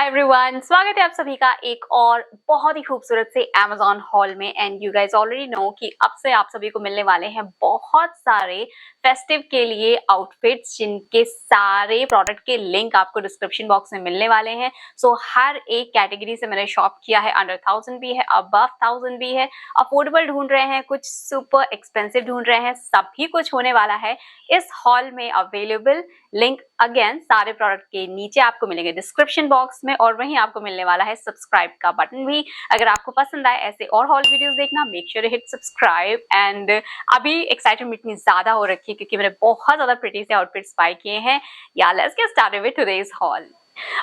Hi everyone, स्वागत है आप सभी का एक और बहुत ही खूबसूरत से Amazon हॉल में। And you guys already know कि अब से आप सभी को मिलने वाले हैं बहुत सारे फेस्टिव के लिए आउटफिट्स, जिनके सारे प्रोडक्ट के लिंक आपको डिस्क्रिप्शन बॉक्स में मिलने वाले हैं। सो हर एक कैटेगरी से मैंने शॉप किया है। अंडर 1000 भी है, अबव 1000 भी है, अफोर्डेबल ढूंढ रहे हैं, कुछ सुपर एक्सपेंसिव ढूंढ रहे हैं, सभी कुछ होने वाला है इस हॉल में अवेलेबल। लिंक अगेन सारे प्रोडक्ट के नीचे आपको मिलेंगे डिस्क्रिप्शन बॉक्स में, और वहीं आपको मिलने वाला है सब्सक्राइब का बटन भी। अगर आपको पसंद आए ऐसे और हॉल वीडियोस देखना, make sure hit subscribe. And अभी एक्साइटमेंट इतनी ज्यादा हो रखी है क्योंकि मैंने बहुत ज्यादा प्रिटी से आउटफिट्स बाय किए हैं। या let's get started with today's hall.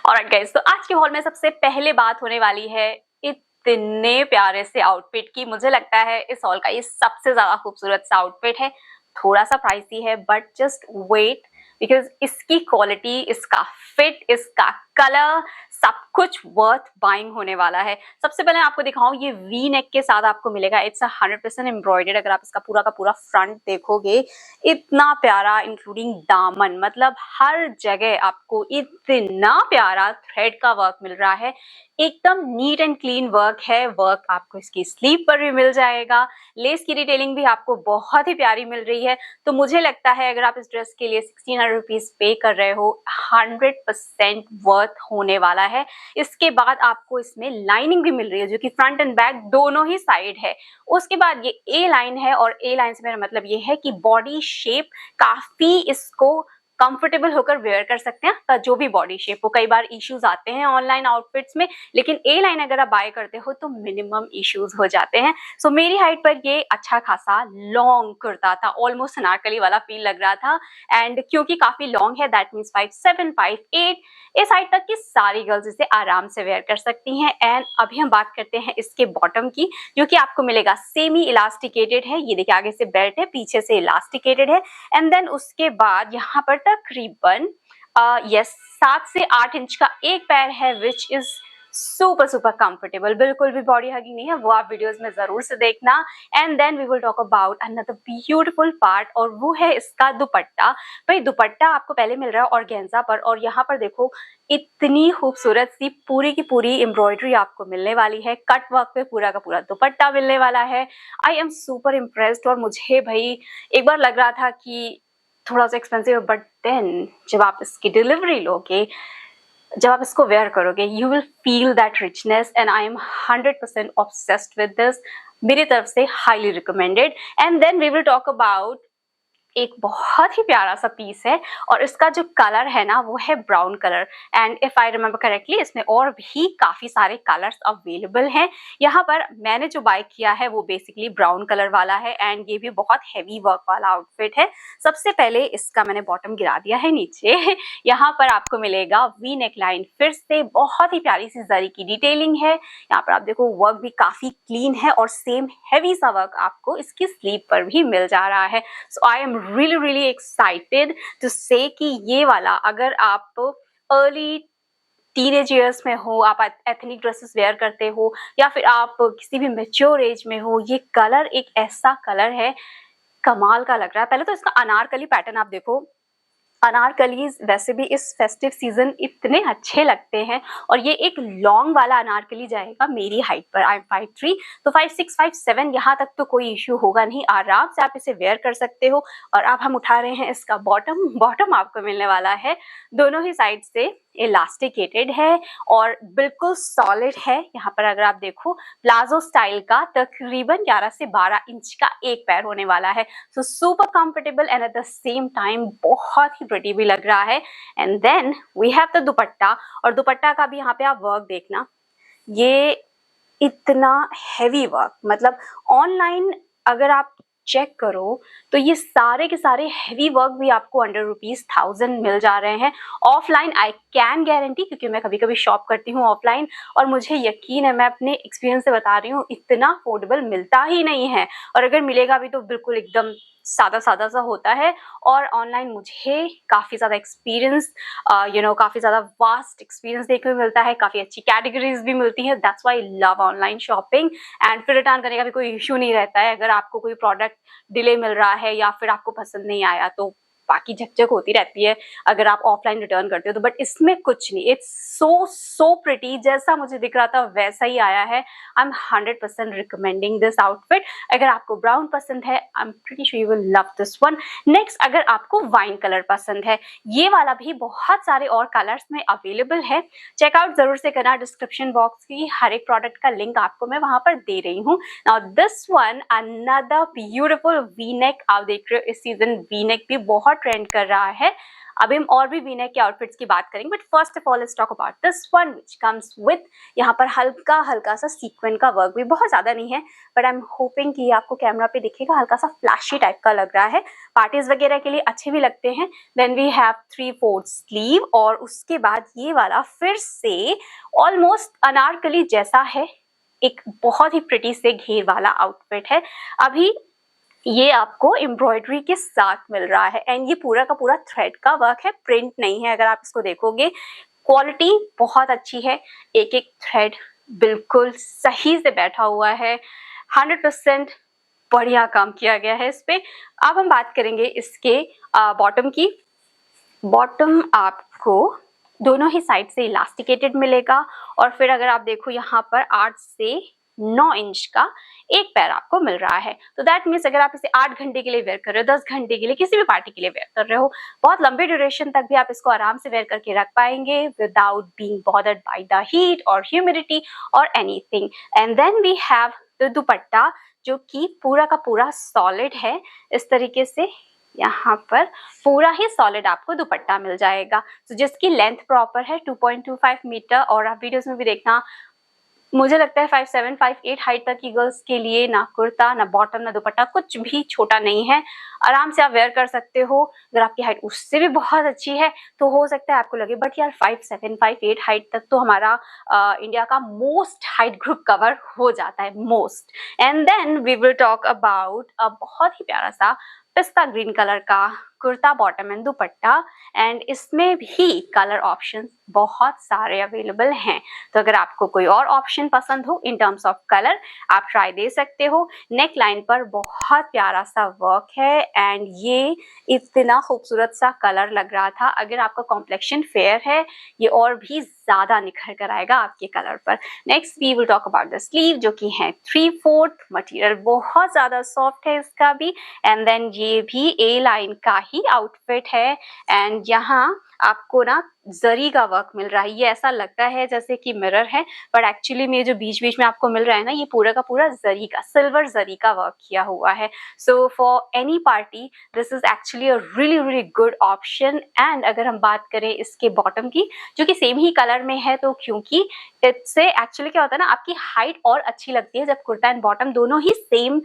Alright guys, तो आज के हॉल में सबसे पहले बात होने वाली है इतने प्यारे से आउटफिट की। मुझे लगता है इस हॉल का ये सबसे ज्यादा खूबसूरत सा आउटफिट है। थोड़ा सा प्राइसी है बट जस्ट वेट, बिकॉज इसकी क्वालिटी, इसका फिट, इसका कलर, सब कुछ वर्थ बाइंग होने वाला है। सबसे पहले आपको दिखाऊं, ये वी नेक के साथ आपको मिलेगा। It's 100% embroidered. अगर आप इसका पूरा का पूरा फ्रंट देखोगे, इतना प्यारा, इंक्लूडिंग दामन, मतलब हर जगह आपको इतना प्यारा थ्रेड का वर्क मिल रहा है। एकदम नीट एंड क्लीन वर्क है। वर्क आपको इसकी स्लीव पर भी मिल जाएगा। लेस की डिटेलिंग भी आपको बहुत ही प्यारी मिल रही है। तो मुझे लगता है अगर आप इस ड्रेस के लिए 1600 रुपीज पे कर रहे हो, 100% वर्थ होने वाला है। इसके बाद आपको इसमें लाइनिंग भी मिल रही है, जो कि फ्रंट एंड बैक दोनों ही साइड है। उसके बाद ये ए लाइन है, और ए लाइन से मेरा मतलब ये है कि बॉडी शेप काफी इसको कंफर्टेबल होकर वेयर कर सकते हैं। जो भी बॉडी शेप हो, कई बार इश्यूज आते हैं ऑनलाइन आउटफिट्स में, लेकिन ए लाइन अगर आप बाय करते हो तो मिनिमम इश्यूज हो जाते हैं। सो मेरी हाइट पर ये अच्छा खासा लॉन्ग कुर्ता था, ऑलमोस्ट अनारकली वाला फील लग रहा था। एंड क्योंकि काफी लॉन्ग है, दैट मीन्स 5'7", 5'8", इस हाइट तक की सारी गर्ल्स इसे आराम से वेयर कर सकती हैं। एंड अभी हम बात करते हैं इसके बॉटम की, जो कि आपको मिलेगा सेमी इलास्टिकेटेड है। ये देखिए, आगे से बेल्ट है, पीछे से इलास्टिकेटेड है। एंड देन उसके बाद यहाँ पर तकरीबन 7 से 8 इंच का एक पैर है, which is super super comfortable. बिल्कुल भी बॉडी हगिंग नहीं है, वो आप वीडियोस में जरूर से देखना। And then we will talk about another beautiful part, और वो है इसका दुपट्टा। भाई दुपट्टा आपको पहले मिल रहा है ऑर्गेन्जा पर, और यहाँ पर देखो इतनी खूबसूरत सी पूरी की पूरी एम्ब्रॉयडरी आपको मिलने वाली है। कट वर्क पे पूरा का पूरा दुपट्टा मिलने वाला है। I am super impressed. और मुझे भाई एक बार लग रहा था कि थोड़ा सा एक्सपेंसिव, बट देन जब आप इसकी डिलीवरी लोगे, जब आप इसको वेयर करोगे, you will feel that richness. And I am 100% obsessed with this. मेरी तरफ से highly recommended. And then we will talk about एक बहुत ही प्यारा सा पीस है, और इसका जो कलर है ना, वो है brown colour. And if I remember correctly, इसमें और भी काफी सारे कलर्स अवेलेबल हैं। यहाँ पर मैंने जो बाय किया है वो बेसिकली ब्राउन कलर वाला है। एंड ये भी बहुत हैवी वर्क वाला आउटफिट है। सबसे पहले इसका मैंने बॉटम गिरा दिया है नीचे। यहाँ पर आपको मिलेगा वी नेक लाइन, फिर से बहुत ही प्यारी सी जरी की डिटेलिंग है। यहाँ पर आप देखो, वर्क भी काफी क्लीन है, और सेम हैवी सा वर्क आपको इसकी स्लीव पर भी मिल जा रहा है। So I am really excited to say कि ये वाला, अगर आप अर्ली टीनेज ईयर्स में हो, आप एथनिक ड्रेसेस वेयर करते हो, या फिर आप किसी भी मेच्योर एज में हो, ये कलर एक ऐसा कलर है, कमाल का लग रहा है। पहले तो इसका अनारकली पैटर्न आप देखो। अनारकलीज वैसे भी इस फेस्टिव सीजन इतने अच्छे लगते हैं, और ये एक लॉन्ग वाला अनारकली जाएगा मेरी हाइट पर। आई एम 5'3", तो 5'6", 5'7" यहाँ तक तो कोई इश्यू होगा नहीं, आराम से आप इसे वेयर कर सकते हो। और अब हम उठा रहे हैं इसका बॉटम। बॉटम आपको मिलने वाला है दोनों ही साइड से इलास्टिकेटेड है, और बिल्कुल सॉलिड है। यहाँ पर अगर आप देखो, प्लाजो स्टाइल का तकरीबन 11 से 12 इंच का एक पैर होने वाला है। So super comfortable, and at the same time बहुत ही प्रिटी भी लग रहा है। And then we have the dupatta, और दुपट्टा का भी यहाँ पे आप वर्क देखना, ये इतना हैवी वर्क, मतलब ऑनलाइन अगर आप चेक करो तो ये सारे के सारे हैवी वर्क भी आपको अंडर ₹1000 मिल जा रहे हैं। ऑफलाइन आई कैन गारंटी, क्योंकि मैं कभी कभी शॉप करती हूँ ऑफलाइन, और मुझे यकीन है, मैं अपने एक्सपीरियंस से बता रही हूँ, इतना अफोर्डेबल मिलता ही नहीं है। और अगर मिलेगा भी तो बिल्कुल एकदम सादा सादा सा होता है। और ऑनलाइन मुझे काफ़ी ज़्यादा एक्सपीरियंस, काफ़ी ज़्यादा वास्ट एक्सपीरियंस देखने को मिलता है, काफ़ी अच्छी कैटेगरीज भी मिलती हैं। That's why I love online shopping. And फिर रिटर्न करने का भी कोई इशू नहीं रहता है। अगर आपको कोई प्रोडक्ट डिले मिल रहा है या फिर आपको पसंद नहीं आया, तो बाकी झकझक होती रहती है अगर आप ऑफलाइन रिटर्न करते हो तो, बट इसमें कुछ नहीं, इट्स सो प्रिटी, जैसा मुझे दिख रहा था वैसा ही आया है। आई एम 100% रिकमेंडिंग दिस आउटफिट। अगर आपको ब्राउन पसंद है, I am pretty sure you will love this one. Next, अगर आपको वाइन कलर पसंद है, ये वाला भी बहुत सारे और कलर्स में अवेलेबल है, चेकआउट जरूर से करना। डिस्क्रिप्शन बॉक्स की हर एक प्रोडक्ट का लिंक आपको मैं वहां पर दे रही हूँ। Now this one, another beautiful V neck. आप देख रहे हो इस सीजन वी नेक भी बहुत ट्रेंड कर रहा है। अभी हम और भी वी नेक के आउटफिट्स की बात करेंगे, but first of all let's talk about this one which comes with यहाँ पर हल्का हल्का सा सीक्वेंस का वर्क, भी बहुत ज्यादा नहीं है, बट आई एम होपिंग कि आपको कैमरा पे दिखेगा, हल्का सा फ्लैशी टाइप का लग रहा है, पार्टीज वगैरह के लिए अच्छे भी लगते हैं। देन वी हैव 3/4 स्लीव, और उसके बाद ये वाला फिर से ऑलमोस्ट अनारकली जैसा है, एक बहुत ही प्रिटी से घेर वाला आउटफिट है। अभी ये आपको एम्ब्रॉयडरी के साथ मिल रहा है, एंड ये पूरा का पूरा थ्रेड का वर्क है, प्रिंट नहीं है। अगर आप इसको देखोगे, क्वालिटी बहुत अच्छी है, एक एक थ्रेड बिल्कुल सही से बैठा हुआ है, 100% बढ़िया काम किया गया है इस पे। अब हम बात करेंगे इसके बॉटम की। बॉटम आपको दोनों ही साइड से इलास्टिकेटेड मिलेगा, और फिर अगर आप देखो यहाँ पर 8 से 9 इंच का एक पैर आपको मिल रहा है। तो दैट मीन्स अगर आप इसे 8 घंटे के लिए वेयर कर रहे हो, 10 घंटे के लिए, किसी भी पार्टी के लिए वेयर कर रहे हो, बहुत लंबे ड्यूरेशन तक भी आप इसको आराम से वेयर करके रख पाएंगे without being bothered by the heat और ह्यूमिडिटी और anything. And then we have the dupatta, जो कि पूरा का पूरा सॉलिड है। इस तरीके से यहाँ पर पूरा ही सॉलिड आपको दुपट्टा मिल जाएगा, तो जिसकी लेंथ प्रॉपर है 2.25 मीटर, और आप वीडियोस में भी देखना, मुझे लगता है 5'7", 5'8" हाइट तक की गर्ल्स के लिए ना कुर्ता, ना बॉटम, ना दुपट्टा कुछ भी छोटा नहीं है, आराम से आप वेयर कर सकते हो। अगर आपकी हाइट उससे भी बहुत अच्छी है तो हो सकता है आपको लगे, बट यार 5'7", 5'8" हाइट तक तो हमारा इंडिया का मोस्ट हाइट ग्रुप कवर हो जाता है, most. And then we will talk about बहुत ही प्यारा सा पिस्ता ग्रीन कलर का kurta, bottom and dupatta, and इसमें भी कलर ऑप्शंस बहुत सारे अवेलेबल हैं। तो अगर आपको कोई और ऑप्शन पसंद हो इन टर्म्स ऑफ कलर, आप ट्राई दे सकते हो। नेक लाइन पर बहुत प्यारा सा वर्क है, एंड ये इतना खूबसूरत सा कलर लग रहा था। अगर आपका कॉम्प्लेक्शन फेयर है, ये और भी ज्यादा निखर कर आएगा आपके कलर पर। Next we will talk about the sleeve, जो कि है 3/4, मटेरियल बहुत ज्यादा सॉफ्ट है इसका भी। एंड देन ये भी ए लाइन का ही आउटफिट है, एंड यहाँ आपको ना जरी का वर्क मिल रहा है। ये ऐसा लगता है जैसे कि मिरर है, बट एक्चुअली में जो बीच बीच में आपको मिल रहा है ना, ये पूरा का पूरा जरी का, सिल्वर जरी का वर्क किया हुआ है। So for any party this is actually a really really good option. And अगर हम बात करें इसके बॉटम की, जो कि सेम ही कलर में है, तो क्योंकि इससे एक्चुअली क्या होता है ना, आपकी हाइट और अच्छी लगती है जब कुर्ता एंड बॉटम दोनों ही सेम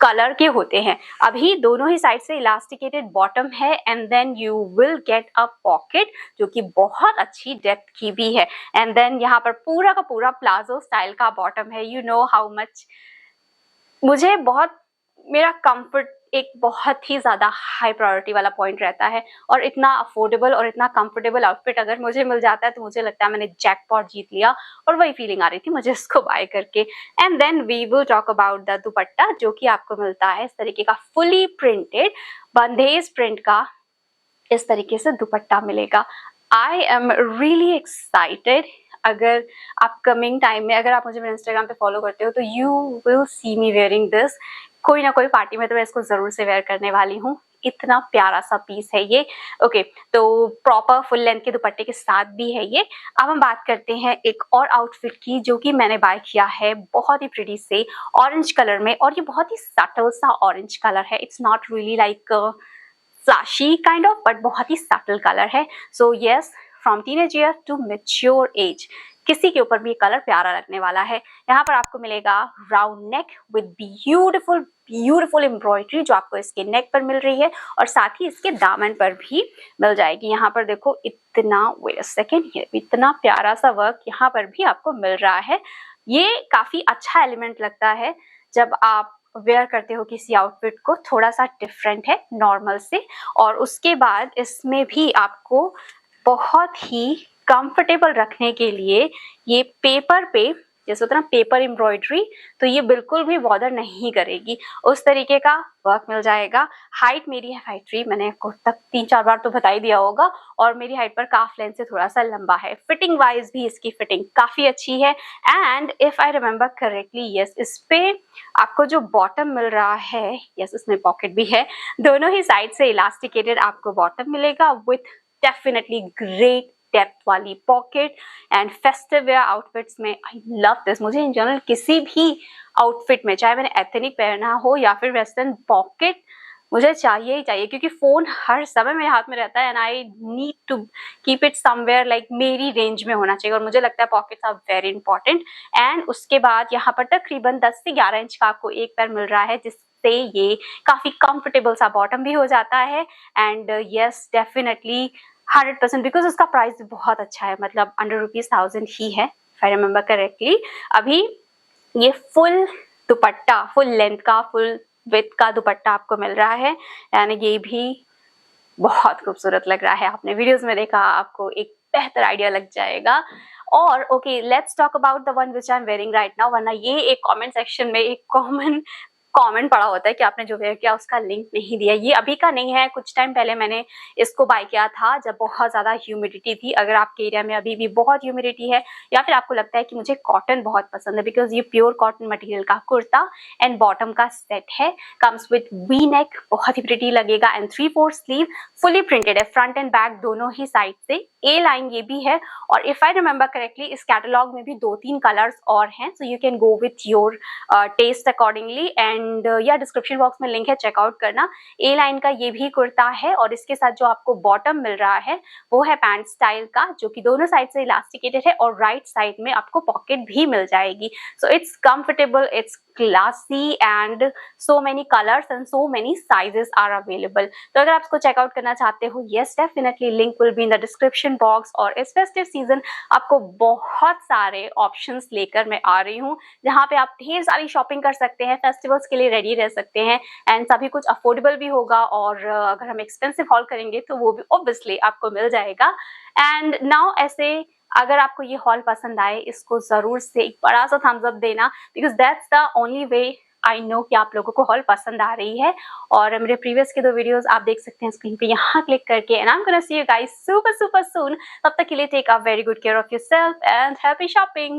कलर के होते हैं। अभी दोनों ही साइड से इलास्टिकेटेड बॉटम है, and then you will get a pocket, जो कि बहुत अच्छी डेप्थ की भी है। एंड देन यहाँ पर पूरा का पूरा प्लाजो स्टाइल का बॉटम है। यू नो हाउ मच मुझे बहुत, मेरा कंफर्ट एक बहुत ही ज्यादा हाई प्रायोरिटी वाला पॉइंट रहता है, और इतना अफोर्डेबल और इतना कंफर्टेबल आउटफिट अगर मुझे मिल जाता है तो मुझे लगता है मैंने जैकपॉट जीत लिया, और वही फीलिंग आ रही थी मुझे इसको बाय करके। And then we will talk about the dupatta, जो कि आपको मिलता है इस तरीके का फुली प्रिंटेड बंधेज प्रिंट का, इस तरीके से दुपट्टा मिलेगा। I am really excited. अगर आप कमिंग टाइम में, अगर आप मुझे मेरे इंस्टाग्राम पे फॉलो करते हो, तो you will see me wearing this. कोई ना कोई पार्टी में तो मैं इसको जरूर से वेयर करने वाली हूँ। इतना प्यारा सा पीस है ये। ओके, तो प्रॉपर फुल लेंथ के दुपट्टे के साथ भी है ये। अब हम बात करते हैं एक और आउटफिट की, जो कि मैंने बाय किया है बहुत ही प्रिटी से ऑरेंज कलर में, और ये बहुत ही सटल सा ऑरेंज कलर है। It's not really like flashy kind of, but बहुत ही सटल कलर है। So yes, from teenage year to mature age, किसी के ऊपर भी कलर प्यारा लगने वाला है। यहाँ पर आपको मिलेगा round neck with beautiful beautiful embroidery, जो आपको इसके नेक पर मिल रही है, और साथ ही इसके दामन पर भी मिल जाएगी। यहाँ पर देखो इतना, वेट अ सेकेंड, इतना प्यारा सा वर्क यहाँ पर भी आपको मिल रहा है। ये काफी अच्छा एलिमेंट लगता है जब आप वेयर करते हो किसी आउटफिट को, थोड़ा सा डिफरेंट है नॉर्मल से। और उसके बाद इसमें भी आपको बहुत ही कंफर्टेबल रखने के लिए ये पेपर पे जैसे होता है ना पेपर एम्ब्रॉयडरी, तो ये बिल्कुल भी बॉदर नहीं करेगी, उस तरीके का वर्क मिल जाएगा। हाइट मेरी है 5'3", मैंने आपको तक 3-4 बार तो बता ही दिया होगा, और मेरी हाइट पर काफ लेंथ से थोड़ा सा लंबा है। फिटिंग वाइज भी इसकी फिटिंग काफी अच्छी है। And if I remember correctly, yes, इस पे आपको जो बॉटम मिल रहा है, यस, इसमें पॉकेट भी है, दोनों ही साइड से इलास्टिकेटेड आपको बॉटम मिलेगा विथ डेफिनेटली ग्रेट डेप्थ वाली pocket. And festive where outfits में आई लव दिस। मुझे इन जनरल किसी भी आउटफिट में, चाहे मैंने एथनिक पहना हो या फिर वेस्टर्न, पॉकेट मुझे चाहिए ही चाहिए, क्योंकि फोन हर समय मेरे हाथ में रहता है and I need to keep it somewhere like मेरी रेंज में होना चाहिए, और मुझे लगता है pockets are very important. And उसके बाद यहाँ पर तकरीबन 10 से 11 इंच का आपको एक पैर मिल रहा है, जिससे ये काफी कंफर्टेबल सा बॉटम भी हो जाता है। एंड यस, डेफिनेटली 100%, बिकॉज उसका प्राइस भी बहुत अच्छा है, मतलब अंडर ₹1000 ही है, इफ आई रिमेम्बर करेक्टली। अभी ये फुल दुपट्टा, फुल लेंथ का, फुल विथ का दुपट्टा आपको मिल रहा है, यानी ये भी बहुत खूबसूरत लग रहा है। आपने वीडियोस में देखा, आपको एक बेहतर आइडिया लग जाएगा। और okay, let's talk about the one which I am wearing right now, वरना ये एक कमेंट सेक्शन में एक कॉमन कमेंट पड़ा होता है कि आपने जो वेयर किया उसका लिंक नहीं दिया। ये अभी का नहीं है, कुछ टाइम पहले मैंने इसको बाय किया था जब बहुत ज्यादा ह्यूमिडिटी थी। अगर आपके एरिया में अभी भी बहुत ह्यूमिडिटी है, या फिर आपको लगता है कि मुझे कॉटन बहुत पसंद है, बिकॉज ये प्योर कॉटन मटेरियल का कुर्ता एंड बॉटम का सेट है, कम्स विद वी नेक, बहुत ही प्रिटी लगेगा। एंड 3/4 स्लीव, फुली प्रिंटेड है, फ्रंट एंड बैक दोनों ही साइड से। ए लाइन ये भी है, और इफ आई रिमेम्बर करेक्टली इस कैटलॉग में भी 2-3 कलर्स और हैं, so you can go with your taste accordingly. And या डिस्क्रिप्शन बॉक्स में लिंक है, चेकआउट करना। ए लाइन का ये भी कुर्ता है, और इसके साथ जो आपको बॉटम मिल रहा है वो है पैंट स्टाइल का, जो कि दोनों साइड से इलास्टिकेटेड है, और राइट साइड में आपको पॉकेट भी मिल जाएगी। So it's comfortable, it's classy, and so many colours and so many sizes are available. तो अगर आप इसको चेकआउट करना चाहते हो, yes, definitely link will be in the description box. और इस फेस्टिव सीजन आपको बहुत सारे ऑप्शंस लेकर मैं आ रही हूँ, जहाँ पे आप ढेर सारी शॉपिंग कर सकते हैं, फेस्टिवल्स के लिए रेडी रह सकते हैं, एंड सभी कुछ अफोर्डेबल भी होगा। और अगर हम एक्सपेंसिव हॉल करेंगे तो वो भी ऑब्वियसली आपको मिल जाएगा। एंड नाउ ऐसे अगर आपको ये हॉल पसंद आए, इसको जरूर से एक बड़ा सा थम्स अप देना, because that's the only way I know कि आप लोगों को हॉल पसंद आ रही है। और मेरे प्रीवियस के 2 वीडियोस आप देख सकते हैं स्क्रीन पे, यहाँ क्लिक करके। And I am gonna see you guys super super soon. तब तक के लिए take a very good care of yourself and happy shopping.